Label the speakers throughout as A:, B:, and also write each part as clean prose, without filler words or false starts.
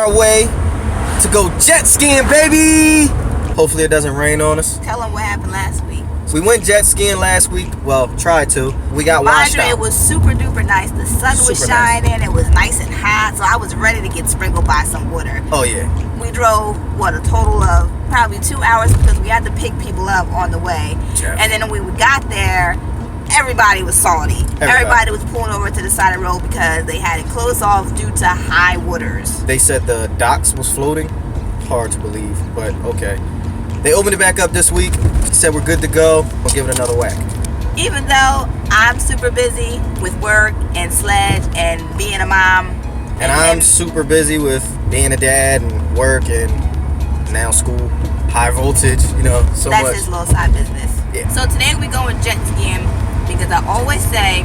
A: our way to go jet skiing, baby. Hopefully it doesn't rain on us.
B: Tell them what happened last week.
A: We went jet skiing last week. Well, tried to. We got washed out.
B: It was super duper nice. The sun was shining. Nice. It was nice and hot. So I was ready to get sprinkled by some water.
A: Oh, yeah.
B: We drove, a total of probably 2 hours because we had to pick people up on the way.
A: Yeah.
B: And then when we got there, everybody was salty. Everybody was pulling over to the side of the road because they had it closed off due to high waters.
A: They said the docks was floating. Hard to believe, but okay. They opened it back up this week. Said we're good to go. We'll give it another whack.
B: Even though I'm super busy with work and Sledge and being a mom.
A: And I'm super busy with being a dad and work and now school. High voltage, so
B: That's
A: much.
B: That's his little side business.
A: Yeah.
B: So today we're going jet skiing because I always say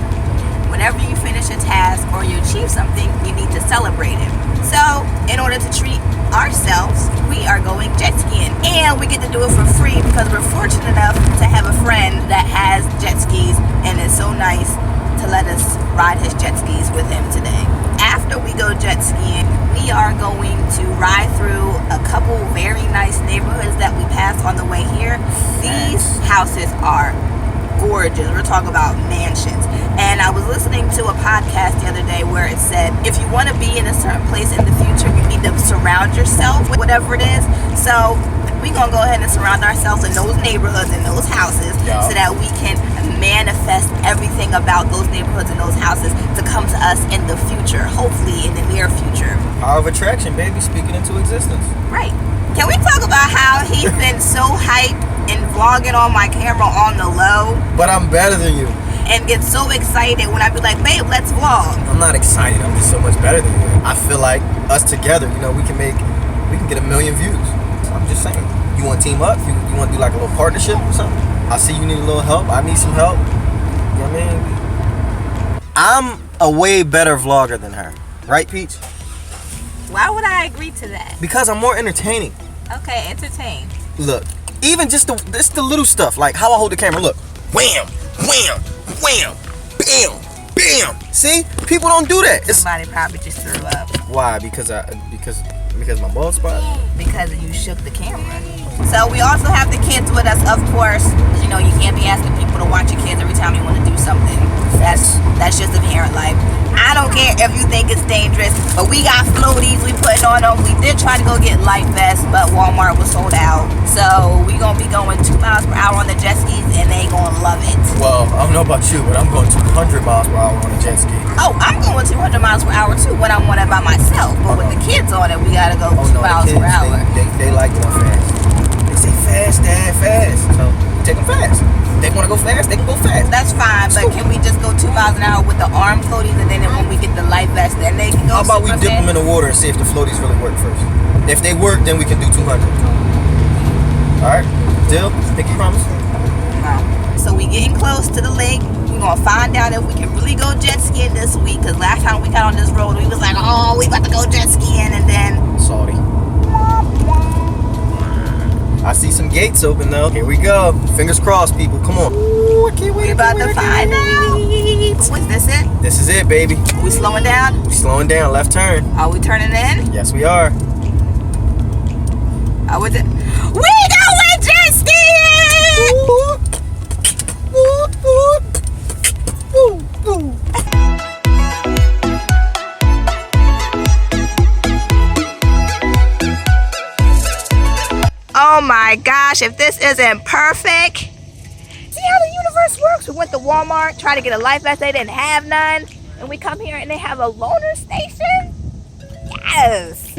B: whenever you finish a task or you achieve something, you need to celebrate it. So in order to treat ourselves, we are going jet skiing. And we get to do it for free because we're fortunate enough to have a friend that has jet skis and it's so nice to let us ride his jet skis with him today. After we go jet skiing, we are going to ride through a couple very nice neighborhoods that we pass on the way here. These houses are gorgeous. We're talking about mansions. And I was listening to a podcast the other day where it said if you want to be in a certain place in the future, you need to surround yourself with whatever it is. So we're going to go ahead and surround ourselves in those neighborhoods and those houses so that we can manifest everything about those neighborhoods and those houses to come to us in the future, hopefully in the near future.
A: Power of attraction, baby, speaking into existence.
B: Right. Can we talk about how he's been so hyped and vlogging on my camera on the low?
A: But I'm better than you.
B: And get so excited when I be like, babe, let's vlog.
A: I'm not excited. I'm just so much better than you. I feel like us together, we can get 1 million views. I'm just saying. You want to team up? You want to do like a little partnership or something? I see you need a little help. I need some help. You know what I mean? I'm a way better vlogger than her. Right, Peach?
B: Why would I agree to that?
A: Because I'm more entertaining.
B: Okay, entertain.
A: Look, even just the little stuff, like how I hold the camera. Look, wham, wham, wham, bam, bam. See, people don't do that.
B: Somebody probably just threw up.
A: Why? Because my bald spot.
B: Because you shook the camera. So we also have the kids with us, of course. You can't be asking people to watch your kids every time you want to do something. That's just inherent life. I don't care if you think it's dangerous, but we got floaties we putting on them. We did try to go get life vests, but Walmart was sold out. So we gonna be going 2 miles per hour on the jet skis, and they gonna love it.
A: Well, I don't know about you, but I'm going 200 miles per hour on a jet ski.
B: Oh, I'm going 200 miles per hour too when I'm on it by myself. But with the kids on it, we gotta go 2 miles per hour.
A: They like going fast. They say fast, Dad, fast. So take them fast. They want to go fast, they can go fast.
B: That's fine, but can we just go 2 miles an hour with the arm floaties, and then when we get the life vest, then they can go?
A: How about we dip them in the water and see if the floaties really work first? If they work, then we can do 200. All right, deal? Pinky promise?
B: No. So we getting close to the lake. We're gonna find out if we can really go jet skiing this week. Cause last time we got on this road, we was like, oh, we about to go jet skiing, and then
A: salty. I see some gates open though. Here we go. Fingers crossed, people. Come on. Ooh, I can't wait.
B: We about to find out. Was this it?
A: This is it, baby.
B: We slowing down?
A: We slowing down. Left turn.
B: Are we turning in?
A: Yes, we are.
B: We going jet skiing! Oh my gosh, if this isn't perfect. See how the universe works? We went to Walmart, tried to get a life vest, they didn't have none. And we come here and they have a loaner station? Yes.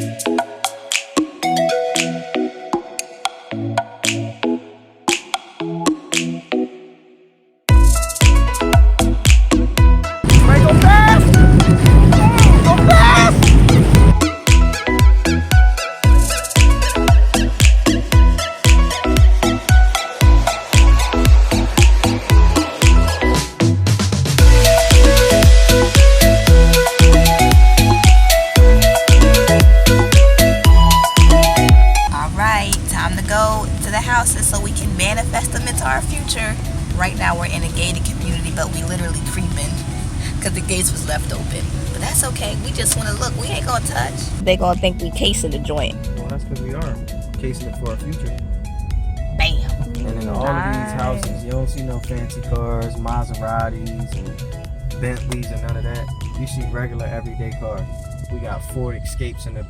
B: So we can manifest them into our future. Right now we're in a gated community, but we literally creeping because the gates was left open. But that's okay. We just want to look. We ain't gonna touch. They gonna think we casing the joint.
A: Well, that's because we are casing it for our future.
B: Bam.
A: And in all of these houses, you don't see no fancy cars, Maseratis, and Bentleys, and none of that. You see regular, everyday cars. We got Ford Escapes in the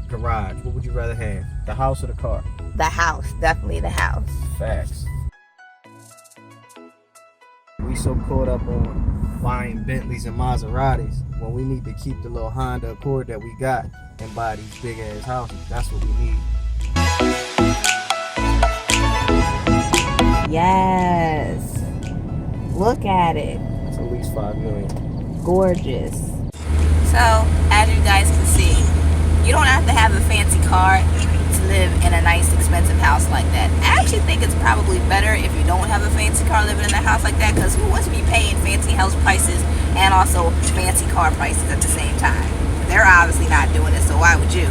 A: garage. What would you rather have, the house or the car?
B: The house, definitely the house.
A: Facts. We so caught up on buying Bentleys and Maseratis when we need to keep the little Honda Accord that we got and buy these big ass houses. That's what we need.
B: Yes. Look at it.
A: It's at least $5 million.
B: Gorgeous. So, as you guys can see, you don't have to have a fancy car to live in a nice, expensive house like that. I actually think it's probably better if you don't have a fancy car living in a house like that, because who wants to be paying fancy house prices and also fancy car prices at the same time? They're obviously not doing it, so why would you?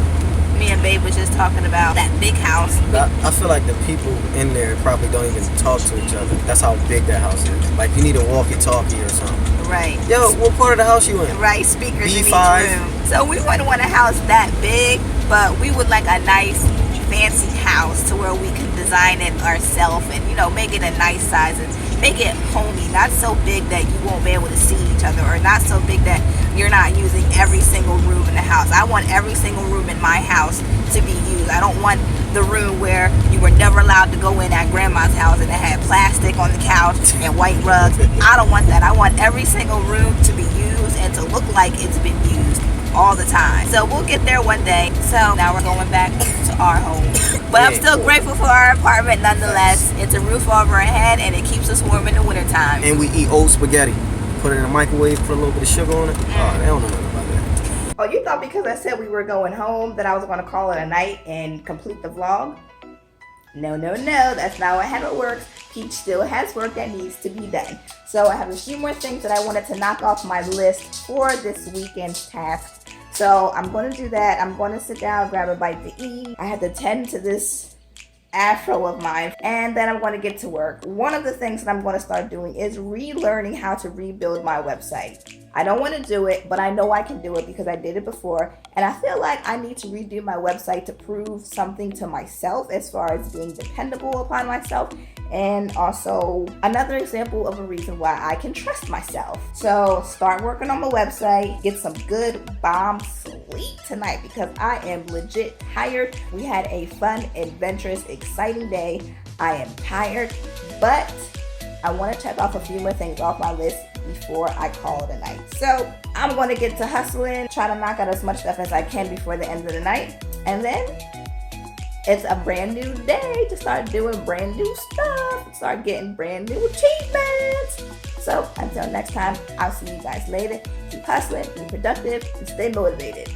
B: Me and Babe was just talking about that big house.
A: I feel like the people in there probably don't even talk to each other. That's how big that house is. Like, you need a walkie-talkie or something.
B: Right.
A: Yo, what part of the house you in?
B: Right, speakers in each
A: B5.
B: room. So we wouldn't want a house that big, but we would like a nice, fancy house to where we can design it ourselves and, you know, make it a nice size and make it homey. Not so big that you won't be able to see each other, or not so big that you're not using every single room in the house. I want every single room in my house to be used. I don't want the room where you were never allowed to go in at grandma's house and it had plastic on the couch and white rugs. I don't want that. I want every single room to be used and to look like it's been used all the time. So we'll get there one day. So now we're going back to our home. But I'm still grateful for our apartment nonetheless. It's a roof over our head and it keeps us warm in the wintertime.
A: And we eat old spaghetti. Put it in the microwave, put a little bit of sugar on it. Oh, they don't know nothing about that.
B: Oh, you thought because I said we were going home that I was going to call it a night and complete the vlog? No, no, no. That's not how it works. Peach still has work that needs to be done. So I have a few more things that I wanted to knock off my list for this weekend's task. So I'm going to do that. I'm going to sit down, grab a bite to eat. I have to tend to this afro of mine, and then I'm going to get to work. One of the things that I'm going to start doing is relearning how to rebuild my website. I don't want to do it, but I know I can do it because I did it before, and I feel like I need to redo my website to prove something to myself as far as being dependable upon myself, and also another example of a reason why I can trust myself. So start working on my website, get some good bomb sleep tonight because I am legit tired. We had a fun, adventurous, exciting day. I am tired, but I want to check off a few more things off my list before I call it a night. So I'm going to get to hustling, try to knock out as much stuff as I can before the end of the night, and then it's a brand new day to start doing brand new stuff, start getting brand new achievements. So until next time, I'll see you guys later. Keep hustling, be productive, and stay motivated.